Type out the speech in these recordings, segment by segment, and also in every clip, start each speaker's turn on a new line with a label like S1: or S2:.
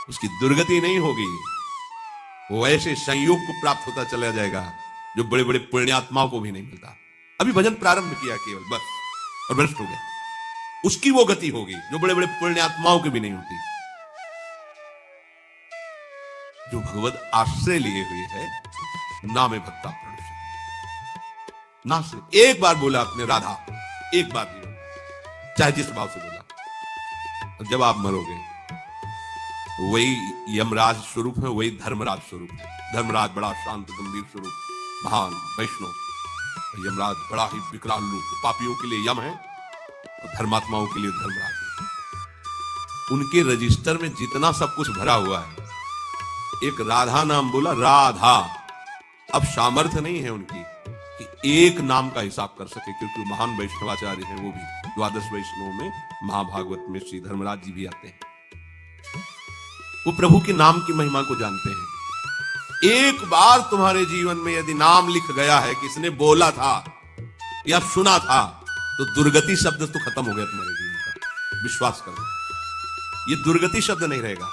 S1: उसकी दुर्गति नहीं होगी, वो ऐसे संयोग को प्राप्त होता चला जाएगा जो बड़े बड़े पुण्यात्माओं को भी नहीं मिलता। अभी भजन प्रारंभ किया केवल बस, और भ्रष्ट हो गया। उसकी वो गति होगी जो बड़े बड़े पुण्यात्माओं की भी नहीं होती। जो भगवत आश्रय लिए हुए है, नामे भक्ता प्रणश्यति। ना से एक बार बोला आपने राधा, एक बार भी, चाहे जिस भाव से बोला, और जब आप मरोगे वही यमराज स्वरूप है, वही धर्मराज स्वरूप है। धर्मराज बड़ा शांत गंभीर स्वरूप, महान वैष्णव। यमराज बड़ा ही विकराल रूप, पापियों के लिए यम है और धर्मात्माओं के लिए धर्मराज है। उनके रजिस्टर में जितना सब कुछ भरा हुआ है, एक राधा नाम बोला, राधा। अब सामर्थ्य नहीं है उनकी कि एक नाम का हिसाब कर सके, क्योंकि महान वैष्णवाचार्य हैं वो भी। द्वादश वैष्णव में महाभागवत में श्री धर्मराज जी भी आते हैं। वो प्रभु के नाम की महिमा को जानते हैं। एक बार तुम्हारे जीवन में यदि नाम लिख गया है, किसने बोला था या सुना था, तो दुर्गति शब्द तो खत्म हो गया तुम्हारे जीवन का। विश्वास करो, ये दुर्गति शब्द नहीं रहेगा।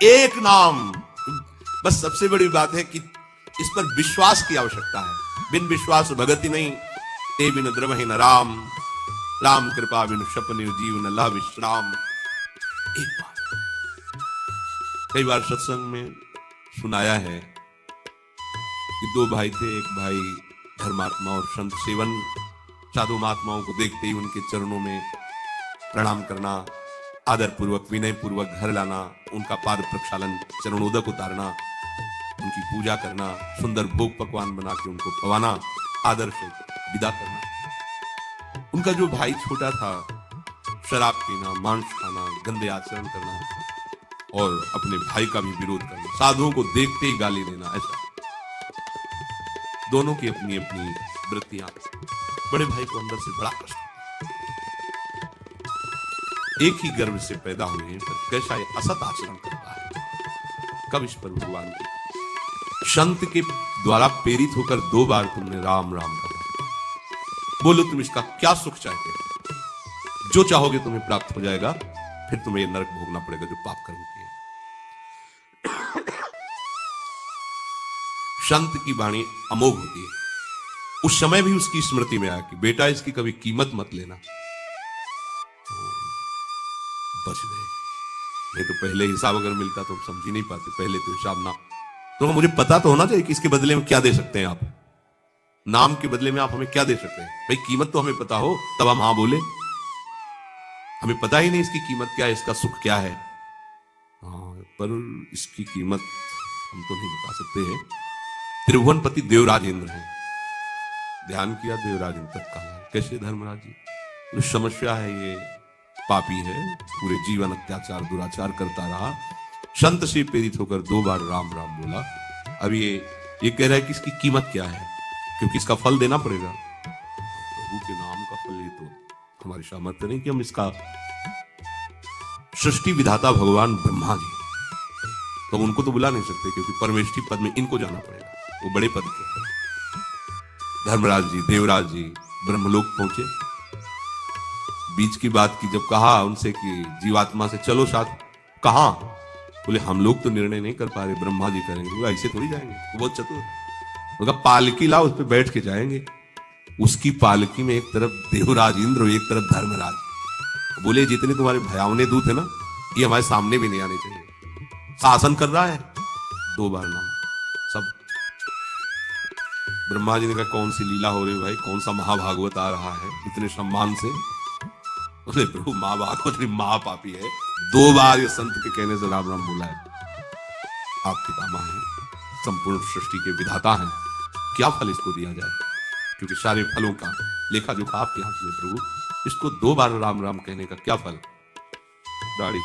S1: एक नाम, बस सबसे बड़ी बात है कि इस पर विश्वास की आवश्यकता है। बिन विश्वास भगति नहीं, ते बिन द्रवहि न राम, राम कृपा बिन शपनि जीव न लह विश्राम। एक बार, कई बार सत्संग में सुनाया है कि दो भाई थे। एक भाई धर्मात्मा और संत सेवन, साधु महात्माओं को देखते ही उनके चरणों में प्रणाम करना, आदर पूर्वक विनय पूर्वक घर लाना, उनका पाद प्रक्षालन, चरणोदक उतारना, उनकी पूजा करना, सुंदर भोग पकवान बना के उनको खवाना, आदर से विदा करना। उनका जो भाई छोटा था, शराब पीना, मांस खाना, गंदे आचरण करना और अपने भाई का भी विरोध करना, साधुओं को देखते ही गाली देना, ऐसा। दोनों की अपनी अपनी वृत्तियां। बड़े भाई को अंदर से बड़ा कष्ट, एक ही गर्भ से पैदा हुए हैं, पर कैसा ये असत आचरण करता है। कब इस पर भगवान की संत के द्वारा प्रेरित होकर 2 बार तुमने राम राम कहा। बोलो तुम इसका क्या सुख चाहते हो? जो चाहोगे तुम्हें प्राप्त हो जाएगा, फिर तुम्हें नरक भोगना पड़ेगा जो पाप कर्म किए। संत की वाणी अमोघ होती है। उस समय भी उसकी स्मृति में आया कि बेटा इसकी कभी कीमत मत लेना। बच गए, नहीं तो पहले हिसाब अगर मिलता तो हम समझ ही नहीं पाते। पहले तो हिसाब ना, तो मुझे पता तो होना चाहिए कि इसके बदले में क्या दे सकते हैं आप। नाम के बदले में आप हमें क्या दे सकते हैं भाई? कीमत तो हमें पता हो तब हम हाँ बोले। हमें पता ही नहीं इसकी कीमत क्या है, इसका सुख क्या है। हाँ, पर इसकी कीमत हम तो नहीं बता सकते हैं। त्रिभुवनपति देवराजेंद्र हैं, ध्यान किया देवराजेंद्र तक कहा। कैसे धर्मराज जी? समस्या है, ये पापी है, पूरे जीवन अत्याचार दुराचार करता रहा, संत से प्रेरित होकर 2 बार राम राम बोला। अब ये कह रहा है कि इसकी कीमत क्या है, क्योंकि इसका फल देना पड़ेगा। प्रभु के नाम का फल, ये तो हमारी सामर्थ्य नहीं कि हम इसका। सृष्टि विधाता भगवान ब्रह्मा जी, तो उनको तो बुला नहीं सकते, क्योंकि परमेष्ठी पद में इनको जाना पड़ेगा, वो बड़े पद के हैं। धर्मराज जी, देवराज जी ब्रह्मलोक पहुंचे। बीच की बात की जब कहा उनसे कि जीवात्मा से चलो साथ, कहा? बोले हम लोग तो निर्णय नहीं कर पा रहे, ब्रह्मा जी करेंगे। वो ऐसे थोड़ी जाएंगे, वो बहुत चतुर। उनका पालकी लाओ, उस पर बैठ के जाएंगे। उसकी पालकी में एक तरफ देवराज इंद्र, एक तरफ धर्मराज। बोले जितने तुम्हारे भयावने दूत है ना, ये हमारे सामने भी नहीं आने चाहिए। शासन कर रहा है, 2 बार नाम सब। ब्रह्मा जी ने कहा कौन सी लीला हो रही है भाई, कौन सा महाभागवत आ रहा है इतने सम्मान से? बोले प्रभु महाभागवत महापापी है, 2 बार ये संत के कहने से राम राम बोला है। आप पितामह हैं, संपूर्ण सृष्टि के विधाता हैं, क्या फल इसको दिया जाए? क्योंकि सारे फलों का लेखा जोखा आपके हाथ में प्रभु, इसको 2 बार राम राम कहने का क्या फल? दाढ़ी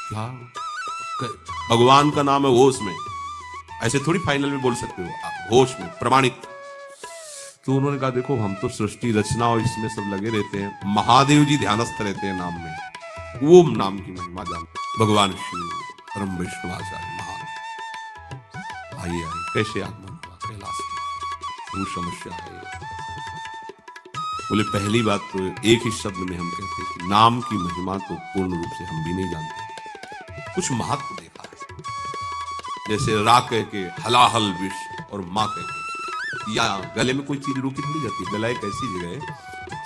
S1: क्या? भगवान का नाम है होश में, ऐसे थोड़ी फाइनल में बोल सकते हो आप, होश में प्रमाणित। तो उन्होंने कहा देखो हम तो सृष्टि रचना और इसमें सब लगे रहते हैं, महादेव जी ध्यानस्थ रहते हैं नाम में, ओम नाम की महिमा जानते। भगवान शिव परम वैष्णवाचार्य महान। आइए आइए, कैसे आगमन हुआ कैलाश के? वो समस्या है। बोले पहली बात तो एक ही शब्द में हम कहते हैं कि नाम की महिमा तो पूर्ण रूप से हम भी नहीं जानते। कुछ महत्व देखा है। जैसे रा कह के हलाहल विष और माँ कह के, या गले में कोई चीज रोकी थोड़ी जाती है। गला एक ऐसी जगह है,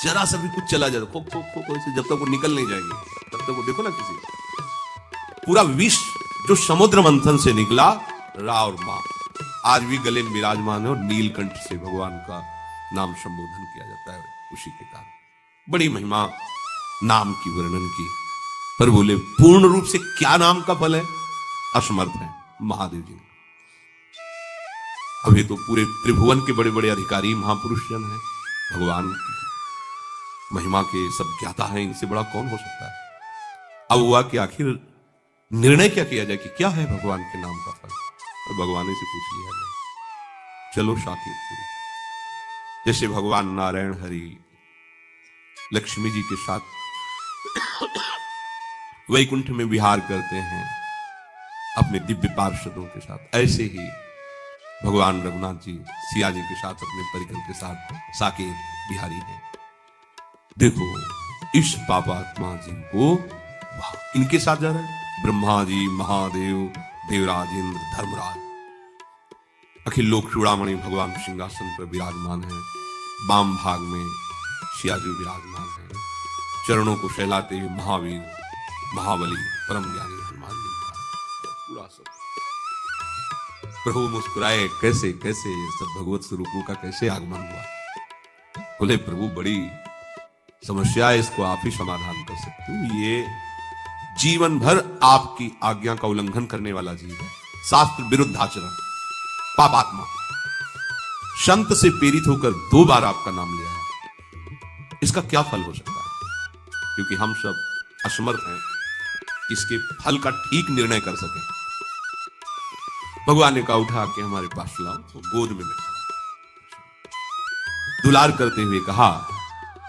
S1: जरा सा भी कुछ चला जाता खो खो खो खो, जब तक वो निकल नहीं जाएगी तब तक वो, देखो ना किसी पूरा विष जो समुद्र मंथन से निकला, रा और माँ आज भी गले में विराजमान है और नीलकंठ से भगवान का नाम संबोधन किया जाता है। उसी के कारण बड़ी महिमा नाम की वर्णन की, पर बोले पूर्ण रूप से क्या नाम का फल है, असमर्थ है महादेव जी। अभी तो पूरे त्रिभुवन के बड़े बड़े अधिकारी महापुरुष जन हैं, भगवान की महिमा के सब ज्ञाता हैं, इनसे बड़ा कौन हो सकता है। अब हुआ कि आखिर निर्णय क्या किया जाए कि क्या है भगवान के नाम का फल, और भगवान से पूछ लिया जाए। चलो शाकिरपुरी, जैसे भगवान नारायण हरि लक्ष्मी जी के साथ वैकुंठ में विहार करते हैं अपने दिव्य पार्षदों के साथ, ऐसे ही भगवान रघुनाथ जी सिया जी के साथ अपने परिकर के साथ साकेत बिहारी हैं। देखो इस पापात्मा जी को इनके साथ जा रहा है ब्रह्मा जी, महादेव, देवराज इंद्र, धर्मराज, अखिल लोक चूड़ामणि भगवान सिंहासन पर विराजमान है। वाम भाग में सियाजी विराजमान है, चरणों को फैलाते हुए महावीर, महाबली, परम ज्ञानी हनुमान जी, पूरा सब प्रभु मुस्कुराए। कैसे कैसे ये सब भगवत स्वरूपों का कैसे आगमन हुआ। बोले प्रभु बड़ी समस्या है, इसको आप ही समाधान कर सकते हो। ये जीवन भर आपकी आज्ञा का उल्लंघन करने वाला जीव है, शास्त्र विरुद्ध आचरण, पापात्मा, संत से प्रेरित होकर 2 बार आपका नाम लिया है। इसका क्या फल हो सकता है, क्योंकि हम सब असमर्थ हैं इसके फल का ठीक निर्णय कर सके। भगवान ने कहा उठा के हमारे पास लाओ, तो गोद में बैठा दुलार करते हुए कहा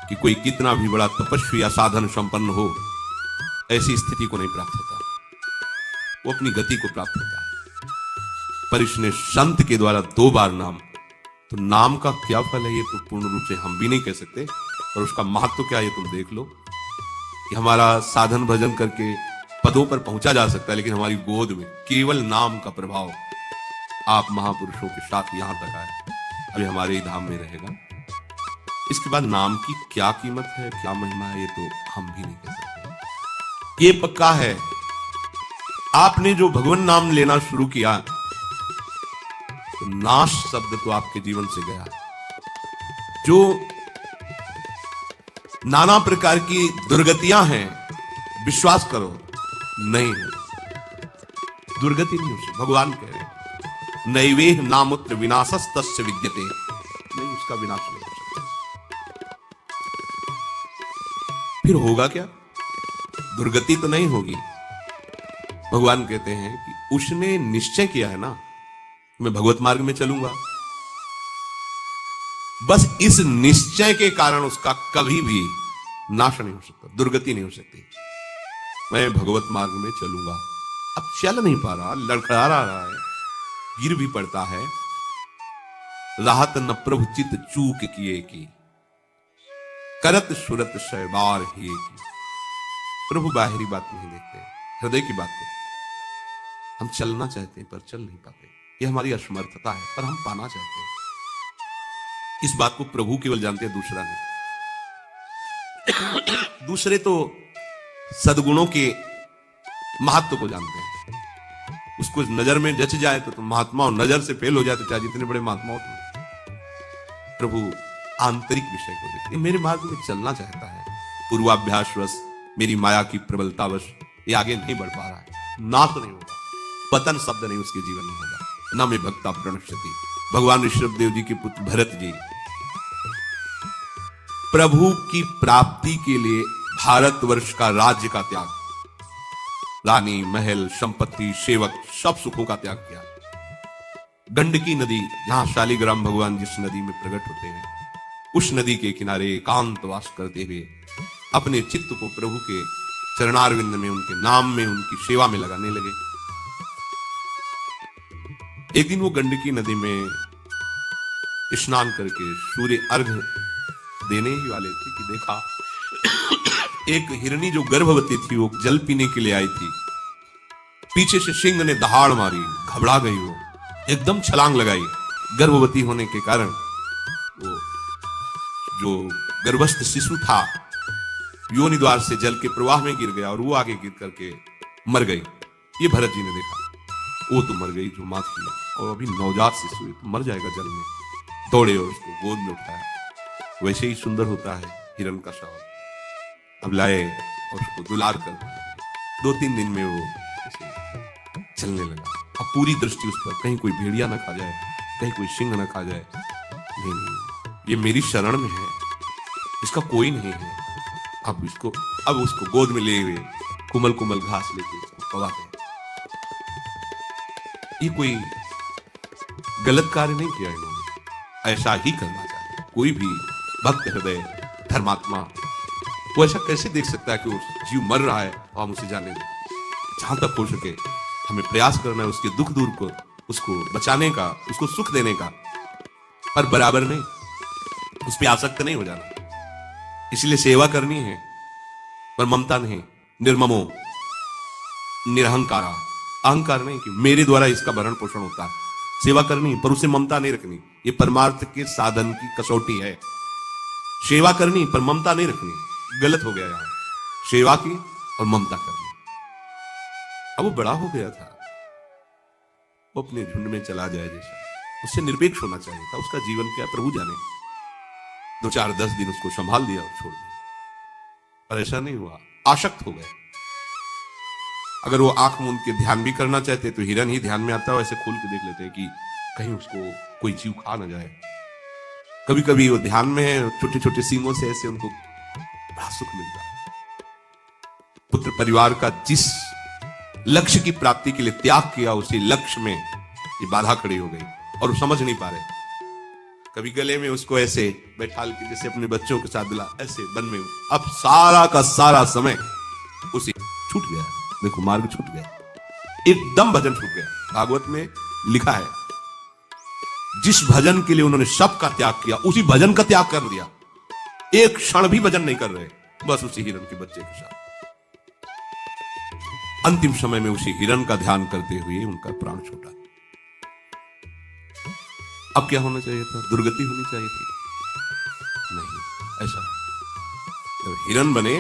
S1: कि कोई कितना भी बड़ा तपस्वी या साधन संपन्न हो, ऐसी स्थिति को नहीं प्राप्त होता, वो अपनी गति को प्राप्त होता है। पर इसने संत के द्वारा 2 बार नाम, तो नाम का क्या फल है ये तो पूर्ण रूप से हम भी नहीं कह सकते, और उसका महत्व क्या है ये तुम देख लो कि हमारा साधन भजन करके पदों पर पहुंचा जा सकता है, लेकिन हमारी गोद में केवल नाम का प्रभाव आप महापुरुषों के साथ यहां तक आए, अभी हमारे ही धाम में रहेगा। इसके बाद नाम की क्या कीमत है, क्या महिमा है, ये तो हम भी नहीं कह सकते। ये पक्का है, आपने जो भगवान नाम लेना शुरू किया तो नाश शब्द तो आपके जीवन से गया। जो नाना प्रकार की दुर्गतियां हैं, विश्वास करो नहीं हो, दुर्गति नहीं हो सकती। भगवान कह रहे हैं नैवेह नामुत्र विनाशस्तस्य विद्यते, नहीं उसका विनाश नहीं हो सकता। फिर होगा क्या, दुर्गति तो नहीं होगी। भगवान कहते हैं कि उसने निश्चय किया है ना मैं भगवत मार्ग में चलूंगा, बस इस निश्चय के कारण उसका कभी भी नाश नहीं हो सकता, दुर्गति नहीं हो सकती। मैं भगवत मार्ग में चलूंगा। अब चल नहीं पा रहा, लड़खड़ा रहा है, गिर भी पड़ता है, राहत न प्रभु चित चूक किए की, करत सुरत सहबार ही की। प्रभु बाहरी बात नहीं देखते, हृदय की बात को। हम चलना चाहते हैं पर चल नहीं पाते, यह हमारी असमर्थता है, पर हम पाना चाहते हैं। इस बात को प्रभु केवल जानते हैं, दूसरा नहीं। दूसरे तो सद्गुणों के महत्व को जानते हैं, उसको नजर में जच जाए तो महात्मा, और नजर से फेल हो जाए तो चाहे जितने बड़े महात्मा हो तो। प्रभु आंतरिक विषय को देखते, मेरे मार्ग में चलना चाहता है, पूर्वाभ्यासवश मेरी माया की प्रबलतावश ये आगे नहीं बढ़ पा रहा है, ना तो नहीं होगा, पतन शब्द नहीं उसके जीवन में होगा, ना मैं भक्ता प्रणश्यति। भगवान ऋषभ देव जी के पुत्र भरत जी प्रभु की प्राप्ति के लिए भारतवर्ष का राज्य का त्याग, रानी, महल, संपत्ति, सेवक, सब सुखों का त्याग किया। गंडकी नदी, जहां शालिग्राम भगवान जिस नदी में प्रकट होते हैं, उस नदी के किनारे एकांतवास करते हुए अपने चित्त को प्रभु के चरणारविंद में, उनके नाम में, उनकी सेवा में लगाने लगे। एक दिन वो गंडकी नदी में स्नान करके सूर्य अर्घ देने ही वाले थे कि देखा एक हिरणी जो गर्भवती थी, वो जल पीने के लिए आई थी, पीछे से सिंह ने दहाड़ मारी, घबरा गई वो, एकदम छलांग लगाई। गर्भवती होने के कारण वो जो गर्भस्थ शिशु था योनि द्वार से जल के प्रवाह में गिर गया और वो आगे गिर करके मर गई। ये भरत जी ने देखा, वो तो मर गई जो मां थी, और अभी नवजात शिशु तो मर जाएगा जल में। दौड़े और उसको गोद में उठाया। वैसे ही सुंदर होता है हिरण का शव। अब लाए और उसको दुलार कर 2-3 दिन में वो चलने लगा। अब पूरी दृष्टि उस पर, कहीं कोई भेड़िया ना खा जाए, कहीं कोई सिंह ना खा जाए। नहीं नहीं, ये मेरी शरण में है, इसका कोई नहीं है। अब उसको गोद में ले हुए कुमल कुमल घास लेके इसको पवाते हैं। ये कोई गलत कार्य नहीं किया इन्होंने, ऐसा ही करना चाहिए। कोई भी भक्त हृदय धर्मात्मा वो ऐसा कैसे देख सकता है कि वो जीव मर रहा है और हम उसे जाने दें। जहां तक हो सके हमें प्रयास करना है उसके दुख दूर को, उसको बचाने का, उसको सुख देने का, पर बराबर नहीं, उस पर आसक्त नहीं हो जाना। इसलिए सेवा करनी है, पर ममता नहीं, निर्ममो निरहंकारा, अहंकार नहीं कि मेरे द्वारा इसका भरण पोषण होता है। सेवा करनी पर उसे ममता नहीं रखनी। ये परमार्थ के साधन की कसौटी है। सेवा करनी पर ममता नहीं रखनी, गलत हो गया यहां। सेवा की और ममता करनी। अब वो बड़ा हो गया था, वो अपने झुंड में चला जाए जैसा, उससे निरपेक्ष होना चाहिए था। उसका जीवन क्या प्रभु जाने। 2-4-10 दिन उसको संभाल दिया और छोड़ दिया, पर ऐसा नहीं हुआ, आसक्त हो गए। अगर वो आंख मूंद के ध्यान भी करना चाहते तो हिरन ही ध्यान में आता है, ऐसे खोल के देख लेते हैं कि कहीं उसको कोई जीव खा ना जाए। कभी कभी वो ध्यान में है, छोटे छोटे सींगों से ऐसे उनको बड़ा सुख मिलता है। पुत्र परिवार का जिस लक्ष्य की प्राप्ति के लिए त्याग किया, उसी लक्ष्य में ये बाधा खड़ी हो गई और वो समझ नहीं पा रहे। कभी गले में उसको ऐसे बैठाल के जैसे अपने बच्चों के साथ दिला ऐसे बन में, अब सारा का सारा समय उसे छूट गया। देखो मार्ग छूट गया, एकदम भजन छूट गया। भागवत में लिखा है जिस भजन के लिए उन्होंने सब का त्याग किया, उसी भजन का त्याग कर दिया। एक क्षण भी भजन नहीं कर रहे, बस उसी हिरण के बच्चे के साथ। अंतिम समय में उसी हिरण का ध्यान करते हुए उनका प्राण छूटा। अब क्या होना चाहिए था? दुर्गति होनी चाहिए थी? नहीं, ऐसा जब हिरण बने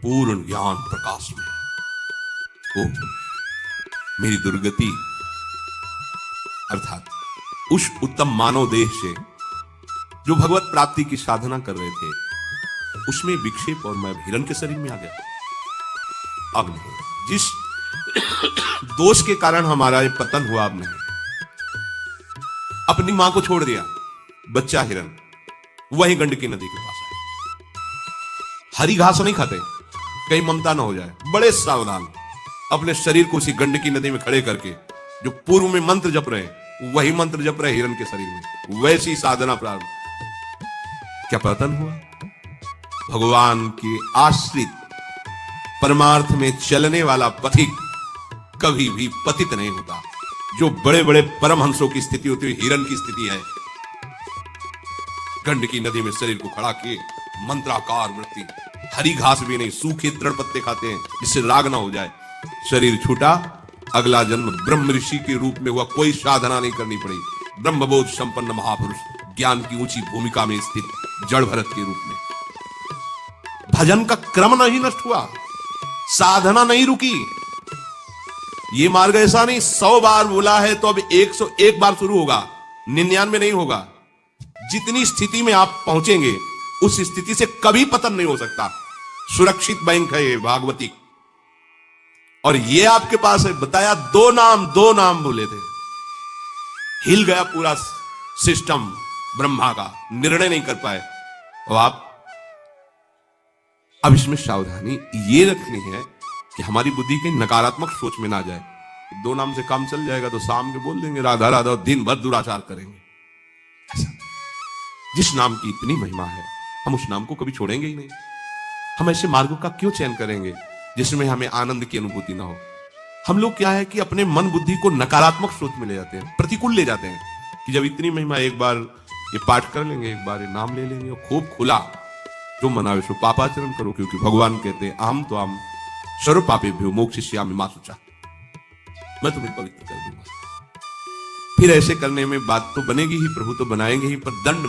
S1: पूर्ण ज्ञान प्रकाश में, ओ मेरी दुर्गति अर्थात उस उत्तम मानव देह से जो भगवत प्राप्ति की साधना कर रहे थे, उसमें विक्षेप और मैं हिरण के शरीर में आ गया। अब नहीं, जिस दोष के कारण हमारा ये पतन हुआ, अब नहीं। अपनी मां को छोड़ दिया, बच्चा हिरण वही गंडकी नदी के पास है। हरी घास नहीं खाते, कहीं ममता ना हो जाए, बड़े सावधान। अपने शरीर को उसी गंडकी नदी में खड़े करके जो पूर्व में मंत्र जप रहे, वही मंत्र जप रहे हिरण के शरीर में, वैसी साधना प्रारंभ। क्या पतन हुआ? भगवान के आश्रित परमार्थ में चलने वाला पथिक कभी भी पतित नहीं होता। जो बड़े बड़े परमहंसों की स्थिति होती है, हिरण की स्थिति है। गंडकी नदी में शरीर को खड़ा किए, मंत्राकार वृत्ति, हरी घास भी नहीं, सूखे दृढ़ पत्ते खाते हैं जिससे राग ना हो जाए। शरीर छूटा, अगला जन्म ब्रह्म ऋषि के रूप में हुआ। कोई साधना नहीं करनी पड़ी। ब्रह्मबोध संपन्न महापुरुष, ज्ञान की ऊंची भूमिका में स्थित जड़ भरत के रूप में। भजन का क्रम नहीं नष्ट हुआ, साधना नहीं रुकी। ये मार्ग ऐसा नहीं 100 बार बोला है तो अब 101 बार शुरू होगा, 99 नहीं होगा। जितनी स्थिति में आप पहुंचेंगे उस स्थिति से कभी पतन नहीं हो सकता। सुरक्षित बैंक है ये भागवती, और ये आपके पास है। बताया दो नाम बोले थे, हिल गया पूरा सिस्टम ब्रह्मा का, निर्णय नहीं कर पाए। और आप अब इसमें सावधानी ये रखनी है कि हमारी बुद्धि के नकारात्मक सोच में ना जाए। 2 नाम से काम चल जाएगा तो शाम के बोल देंगे राधा राधा, दिन भर दुराचार करेंगे। ऐसा जिस नाम की इतनी महिमा है, हम उस नाम को कभी छोड़ेंगे ही नहीं। हम ऐसे मार्गों का क्यों चयन करेंगे जिसमें हमें आनंद की अनुभूति ना हो? हम लोग क्या है कि अपने मन बुद्धि को नकारात्मक सोच में ले जाते हैं, प्रतिकूल ले जाते हैं कि जब इतनी महिमा, एक बार ये पाठ कर लेंगे, एक बार ये नाम ले लेंगे और खूब खुला जो मनावे सो पापाचरण करो, क्योंकि भगवान कहते हैं आम तो आम सर्व पापेभ्यो मोक्षयिष्यामि मा शुचः, मैं तुम्हें पवित्र कर दूंगा। फिर ऐसे करने में बात तो बनेगी ही, प्रभु तो बनाएंगे ही, पर दंड